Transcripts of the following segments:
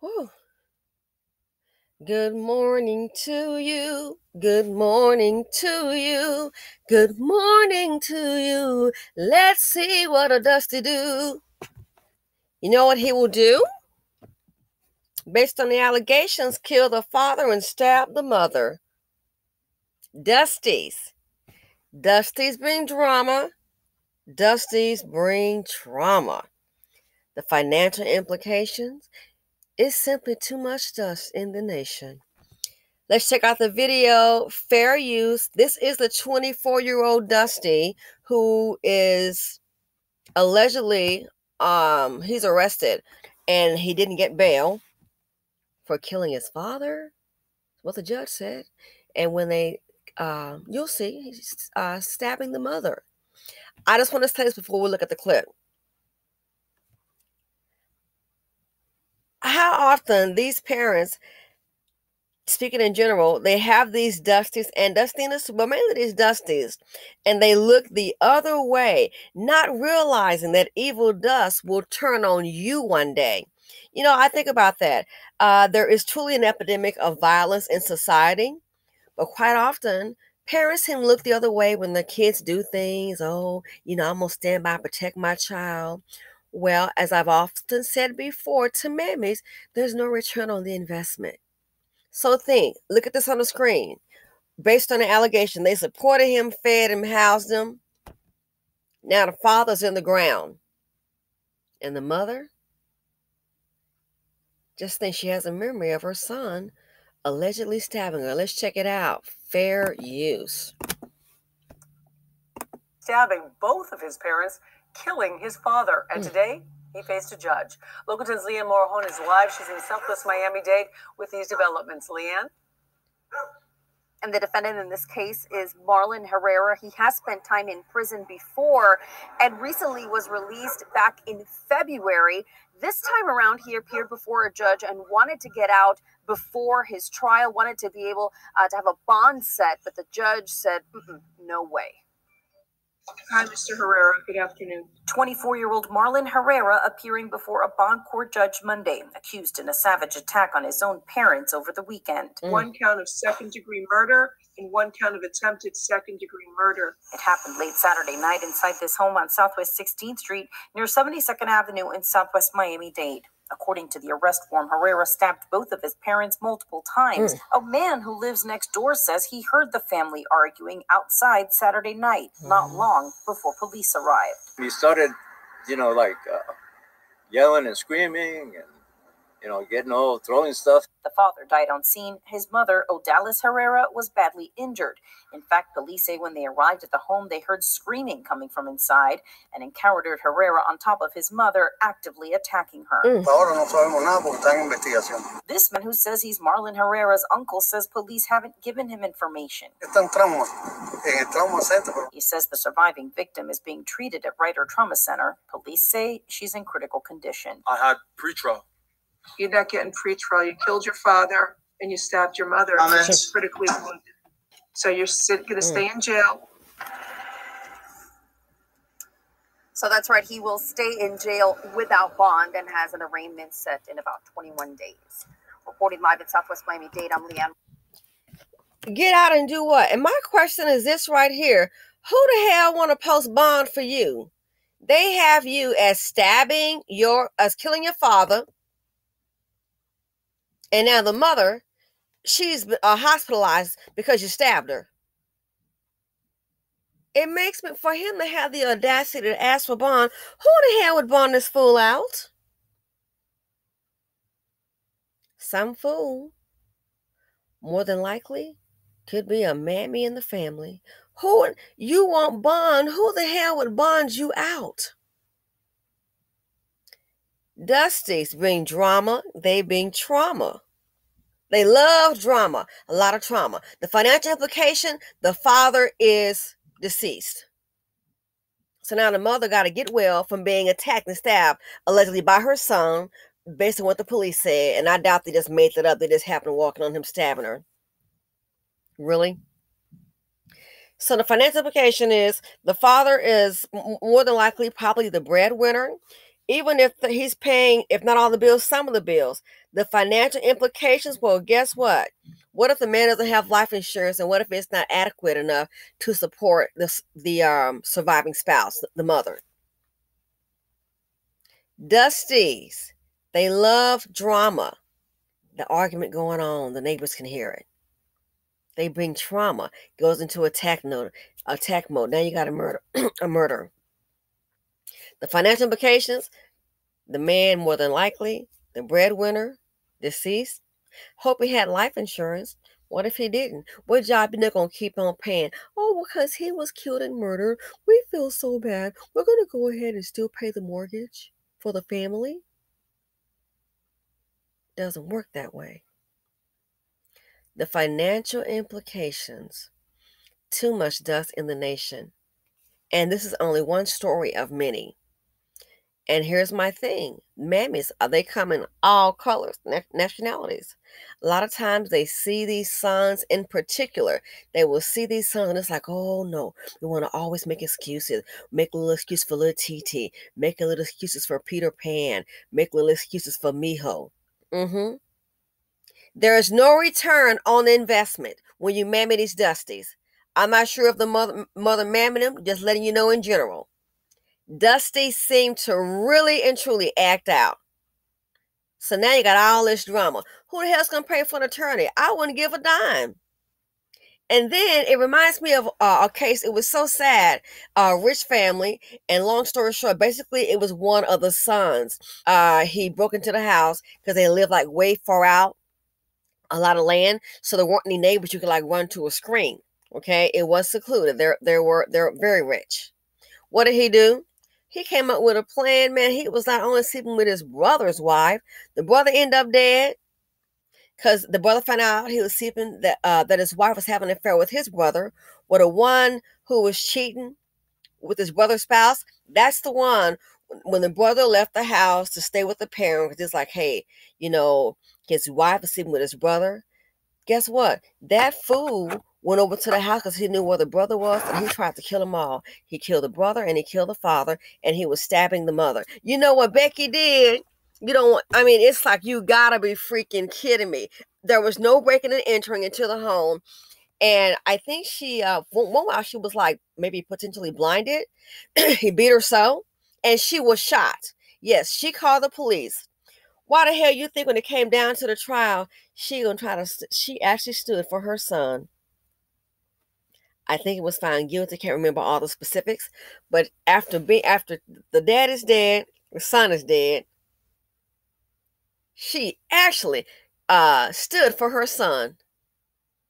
Whew. Good morning to you. Good morning to you. Good morning to you. Let's see what a Dusty do. You know what he will do? Based on the allegations, kill the father and stab the mother. Dusties. Dusties bring drama. Dusties bring trauma. The financial implications is simply too much dust in the nation. Let's check out the video. Fair use. This is the 24-year-old Dusty who is allegedly he's arrested and he didn't get bail for killing his father. What the judge said. And when they you'll see he's stabbing the mother. I just want to say this before we look at the clip. How often these parents, speaking in general, they have these Dusties and Dustiness, but mainly these Dusties, and they look the other way, not realizing that evil dust will turn on you one day. You know, I think about that. There is truly an epidemic of violence in society, but quite often, parents can look the other way when their kids do things. Oh, I'm going to stand by, protect my child. Well, as I've often said before to mammies, there's no return on the investment. So look at this on the screen. Based on the allegation, they supported him, fed him, housed him. Now the father's in the ground. And the mother just thinks she has a memory of her son allegedly stabbing her. Let's check it out. Fair use. Stabbing both of his parents, killing his father. And today, he faced a judge. Local 10's Leanne Marlon is live. She's in Southwest Miami-Dade with these developments. Leanne? And the defendant in this case is Marlon Herrera. He has spent time in prison before and recently was released back in February. This time around, he appeared before a judge and wanted to get out before his trial, wanted to be able to have a bond set, but the judge said, no way. Hi, Mr. Herrera. Good afternoon. 24-year-old Marlon Herrera appearing before a bond court judge Monday, accused in a savage attack on his own parents over the weekend. One count of second-degree murder and one count of attempted second-degree murder. It happened late Saturday night inside this home on Southwest 16th Street near 72nd Avenue in Southwest Miami-Dade. According to the arrest form, Herrera stabbed both of his parents multiple times. A man who lives next door says he heard the family arguing outside Saturday night, not long before police arrived. He started, yelling and screaming and, throwing stuff. The father died on scene. His mother, Odalis Herrera, was badly injured. In fact, police say when they arrived at the home, they heard screaming coming from inside and encountered Herrera on top of his mother, actively attacking her. This man, who says he's Marlon Herrera's uncle, says police haven't given him information. He says the surviving victim is being treated at Ryder Trauma Center. Police say she's in critical condition. I had pre-trial. You're not getting pretrial. You killed your father and you stabbed your mother. She's critically wounded. So you're going to stay in jail. So that's right. He will stay in jail without bond and has an arraignment set in about 21 days. Reporting live in Southwest Miami-Dade, I'm Leanne. Get out and do what? And my question is this right here. Who the hell want to post bond for you? They have you as killing your father. And now the mother, she's hospitalized because you stabbed her. It makes me, for him to have the audacity to ask for bond, who the hell would bond this fool out? Some fool. More than likely, could be a mammy in the family. You want bond? Who the hell would bond you out? Dusties bring drama, they bring trauma. They love drama, a lot of trauma. The financial implication, the father is deceased. So now the mother got to get well from being attacked and stabbed, allegedly by her son, based on what the police said. And I doubt they just made that up. They just happened walking on him, stabbing her. Really? So the financial implication is the father is more than likely probably the breadwinner. Even if he's paying, if not all the bills, some of the bills, the financial implications, well, guess what? What if the man doesn't have life insurance, and what if it's not adequate enough to support the surviving spouse, the mother? Dusties, they love drama. The argument going on, the neighbors can hear it. They bring trauma, goes into attack mode. Now you got a murder, a murder. The financial implications, the man more than likely, the breadwinner, deceased. Hope he had life insurance. What if he didn't? What job you not gonna keep on paying? Oh, because he was killed and murdered. We feel so bad. We're gonna go ahead and still pay the mortgage for the family. Doesn't work that way. The financial implications. Too much dust in the nation. And this is only one story of many. And here's my thing. Mammies, they come in all colors, nationalities. A lot of times they see these sons in particular. They will see these sons and it's like, oh no, we want to always make excuses. Make a little excuse for little TT. Make a little excuses for Peter Pan. Make little excuses for Miho. There is no return on the investment when you mammy these Dusties. I'm not sure if the mother mammy them, just letting you know in general. Dusty seemed to really and truly act out. So now you got all this drama. Who the hell's going to pay for an attorney? I wouldn't give a dime. And then it reminds me of a case. It was so sad. Rich family. And long story short, basically it was one of the sons. He broke into the house because they lived like way far out. A lot of land. So there weren't any neighbors you could like run to or scream. Okay. It was secluded. They're very rich. What did he do? He came up with a plan, man. He was not only sleeping with his brother's wife, the brother ended up dead because the brother found out he was sleeping that his wife was having an affair with his brother. Well, the one who was cheating with his brother's spouse, that's the one. When the brother left the house to stay with the parent, because it's like, hey, his wife was sleeping with his brother. Guess what? That fool went over to the house because he knew where the brother was, and he tried to kill them all. He killed the brother and he killed the father, and he was stabbing the mother. You know what Becky did? It's like, you gotta be freaking kidding me. There was no breaking and entering into the home. And I think she, one while she was like maybe potentially blinded. He beat her so, and she was shot. Yes, she called the police. Why the hell you think when it came down to the trial, she actually stood for her son? I think it was found guilty. Can't remember all the specifics, but after the dad is dead, the son is dead, she actually stood for her son.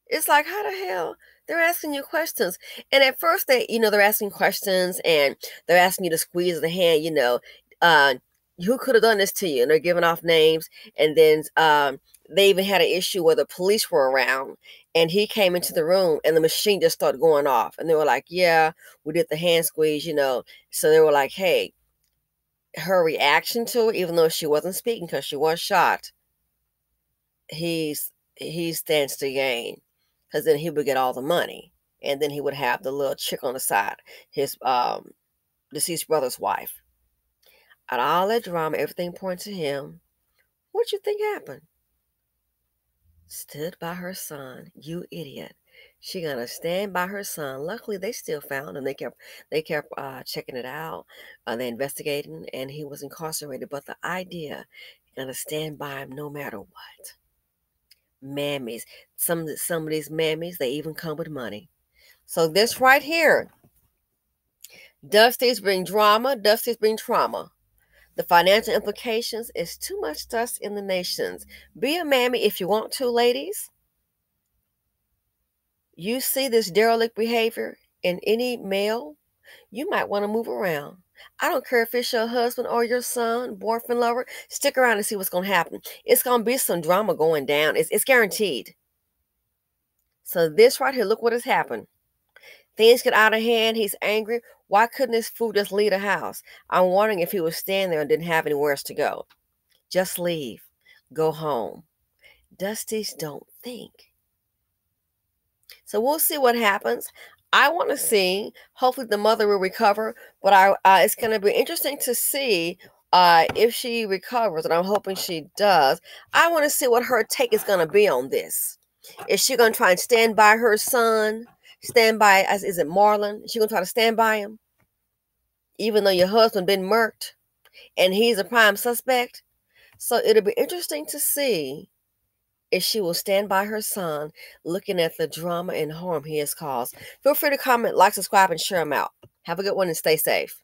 It's like, how the hell? They're asking you questions. And at first they're asking questions and they're asking you to squeeze the hand, who could have done this to you? And they're giving off names. And then they even had an issue where the police were around and he came into the room and the machine just started going off. And they were like, yeah, we did the hand squeeze, So they were like, hey, her reaction to it, even though she wasn't speaking because she was shot, he stands to gain. Because then he would get all the money. And then he would have the little chick on the side, his deceased brother's wife. Out of all that drama, everything pointed to him. What you think happened? Stood by her son. You idiot. She gonna stand by her son. Luckily, they still found him. They kept checking it out. They investigating, and he was incarcerated. But the idea, gonna stand by him no matter what. Mammies. Some of these mammies, they even come with money. So this right here, Dusties bring drama. Dusties bring trauma. The financial implications is too much dust in the nations. Be a mammy if you want to, ladies. You see this derelict behavior in any male, you might want to move around. I don't care if it's your husband or your son, boyfriend, lover. Stick around and see what's going to happen. It's going to be some drama going down. It's guaranteed. So this right here, look what has happened. Things get out of hand. He's angry. Why couldn't this fool just leave the house? I'm wondering if he was staying there and didn't have anywhere else to go. Just leave. Go home. Dusties don't think. So we'll see what happens. I want to see. Hopefully the mother will recover. But it's going to be interesting to see If she recovers, and I'm hoping she does, I want to see what her take is going to be on this. Is she going to try and stand by her son? Stand by, as is it Marlon? Is she going to try to stand by him? Even though your husband been murked and he's a prime suspect? So it'll be interesting to see if she will stand by her son, looking at the drama and harm he has caused. Feel free to comment, like, subscribe, and share him out. Have a good one and stay safe.